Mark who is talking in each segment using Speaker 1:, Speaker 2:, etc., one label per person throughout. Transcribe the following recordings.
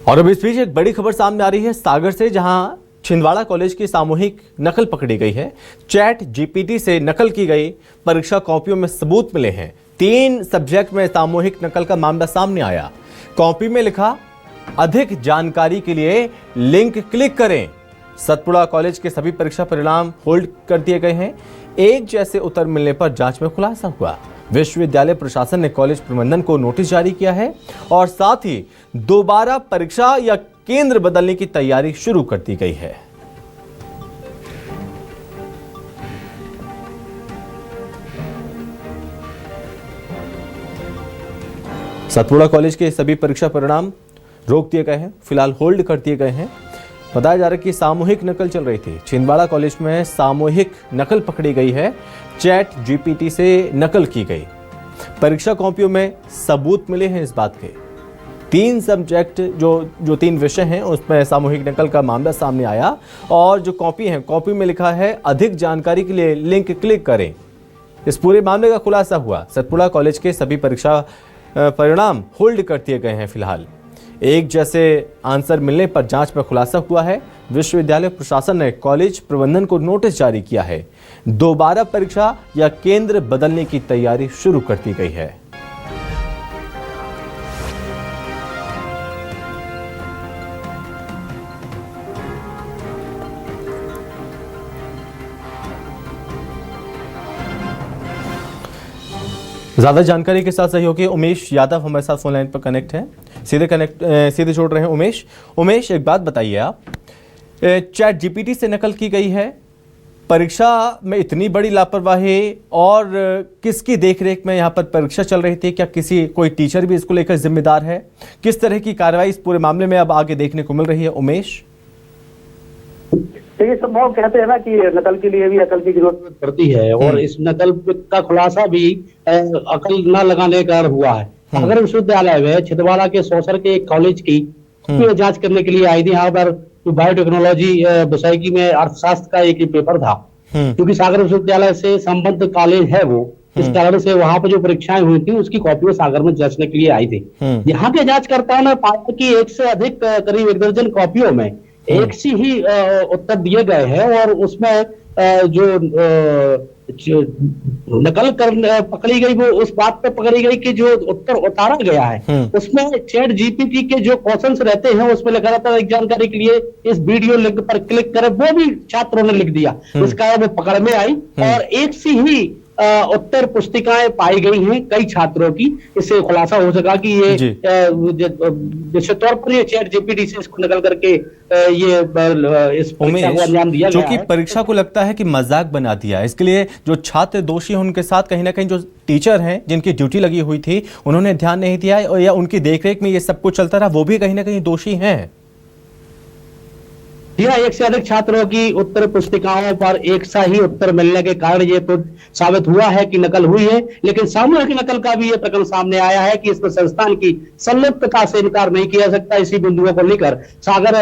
Speaker 1: और अब इस बीच एक बड़ी खबर सामने आ रही है सागर से, जहां छिंदवाड़ा कॉलेज की सामूहिक नकल पकड़ी गई है। चैट जीपीटी से नकल की गई परीक्षा कॉपियों में सबूत मिले हैं। 3 सब्जेक्ट में सामूहिक नकल का मामला सामने आया। कॉपी में लिखा, अधिक जानकारी के लिए लिंक क्लिक करें। सतपुड़ा कॉलेज के सभी परीक्षा परिणाम होल्ड कर दिए गए हैं। एक जैसे उत्तर मिलने पर जांच में खुलासा हुआ। विश्वविद्यालय प्रशासन ने कॉलेज प्रबंधन को नोटिस जारी किया है और साथ ही दोबारा परीक्षा या केंद्र बदलने की तैयारी शुरू कर दी गई है। सतपुड़ा कॉलेज के सभी परीक्षा परिणाम रोक दिए गए हैं, फिलहाल होल्ड कर दिए गए हैं। बताया जा रहा है कि सामूहिक नकल चल रही थी। छिंदवाड़ा कॉलेज में सामूहिक नकल पकड़ी गई है। चैट जीपीटी से नकल की गई। परीक्षा कॉपियों में सबूत मिले हैं इस बात के। 3 सब्जेक्ट जो 3 विषय हैं उसमें सामूहिक नकल का मामला सामने आया और जो कॉपी है, कॉपी में लिखा है, अधिक जानकारी के लिए लिंक क्लिक करें। इस पूरे मामले का खुलासा हुआ। सतपुड़ा कॉलेज के सभी परीक्षा परिणाम होल्ड कर दिए गए हैं। फिलहाल एक जैसे आंसर मिलने पर जांच में खुलासा हुआ है। विश्वविद्यालय प्रशासन ने कॉलेज प्रबंधन को नोटिस जारी किया है। दोबारा परीक्षा या केंद्र बदलने की तैयारी शुरू कर दी गई है। ज्यादा जानकारी के साथ सहयोगी उमेश यादव हमारे साथ फोन लाइन पर कनेक्ट है। सीधे जोड़ रहे हैं उमेश, एक बात बताइए आप, चैट जीपीटी से नकल की गई है, परीक्षा में इतनी बड़ी लापरवाही और किसकी देखरेख में यहाँ पर परीक्षा चल रही थी? क्या कोई टीचर भी इसको लेकर जिम्मेदार है? किस तरह की कार्रवाई इस पूरे मामले में अब आगे देखने को मिल रही है उमेश?
Speaker 2: देखिए, सब बहुत कहते हैं ना कि नकल के लिए भी अकल की जरूरत पड़ती है और इस नकल का खुलासा भी अकल न लगाने का हुआ है। सागर विश्वविद्यालय में छिंदवाड़ा के सौसर के एक कॉलेज की जांच करने के लिए आई थी। यहाँ पर बायोटेक्नोलॉजी विषय की में अर्थशास्त्र का एक पेपर था, क्योंकि सागर विश्वविद्यालय से संबद्ध कॉलेज है वो, इस कारण से वहां पर जो परीक्षाएं हुई थी उसकी कॉपियां सागर में जांचने के लिए आई थी। यहाँ के जांचकर्ताओं ने पाया कि 1 से अधिक करीब 1 दर्जन कॉपियों में एक सी ही उत्तर दिए गए हैं और उसमें जो नकल कर पकड़ी गई वो उस बात पे पकड़ी गई कि जो उत्तर उतारा गया है उसमें चैट जीपीटी के जो क्वेश्चंस रहते हैं उसमें लिखा रहता है, एक जानकारी के लिए इस वीडियो लिंक पर क्लिक करें, वो भी छात्रों ने लिख दिया। इस कारण में पकड़ में आई और एक सी ही उत्तर पुस्तिकाएं पाई गई हैं कई छात्रों की। इससे खुलासा हो सका कि ये निश्चित तौर पर ये चैट जीपीटी से इसको नकल करके ये इस परीक्षा को अंजाम दिया गया है।
Speaker 1: क्योंकि परीक्षा को लगता है कि मजाक बना दिया। इसके लिए जो छात्र दोषी हैं उनके साथ कहीं ना कहीं जो टीचर हैं जिनकी ड्यूटी लगी हुई थी उन्होंने ध्यान नहीं दिया या उनकी देखरेख में ये सब कुछ चलता रहा, वो भी कहीं ना कहीं दोषी हैं।
Speaker 2: यह 1 से अधिक छात्रों की उत्तर पुस्तिकाओं पर एक सा ही उत्तर मिलने के कारण ये तो साबित हुआ है कि नकल हुई है, लेकिन सामूहिक नकल का भी ये प्रकरण सामने आया है कि इसमें संस्थान की संलिप्तता से इनकार नहीं किया जा सकता। इसी बिंदुओं को लेकर सागर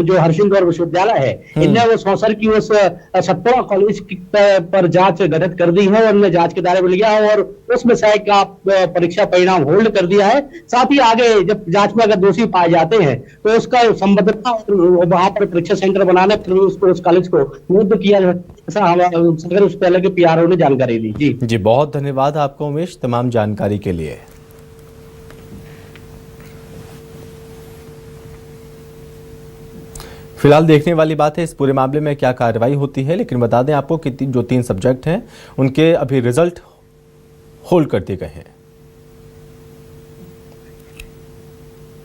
Speaker 2: जो हरसिंह विश्वविद्यालय है इनने वो सौसर की उस सतपुड़ा कॉलेज पर जांच गठित कर दी है और उन्हें जांच के दायरे में लिया है और उस विषय का परीक्षा परिणाम होल्ड कर दिया है। साथ ही आगे जब जांच में अगर दोषी पाए जाते हैं तो उसका संबद्धता वहां पर परीक्षा सेंटर बनाने फिर उसको उस कॉलेज को नियुक्त किया जाए, ऐसा सागर विश्वविद्यालय के पीआरओ ने जानकारी दी।
Speaker 1: जी बहुत धन्यवाद आपको उमेश तमाम जानकारी के लिए। फिलहाल देखने वाली बात है इस पूरे मामले में क्या कार्रवाई होती है, लेकिन बता दें आपको कि जो 3 सब्जेक्ट हैं उनके अभी रिजल्ट होल्ड कर दिए गए हैं।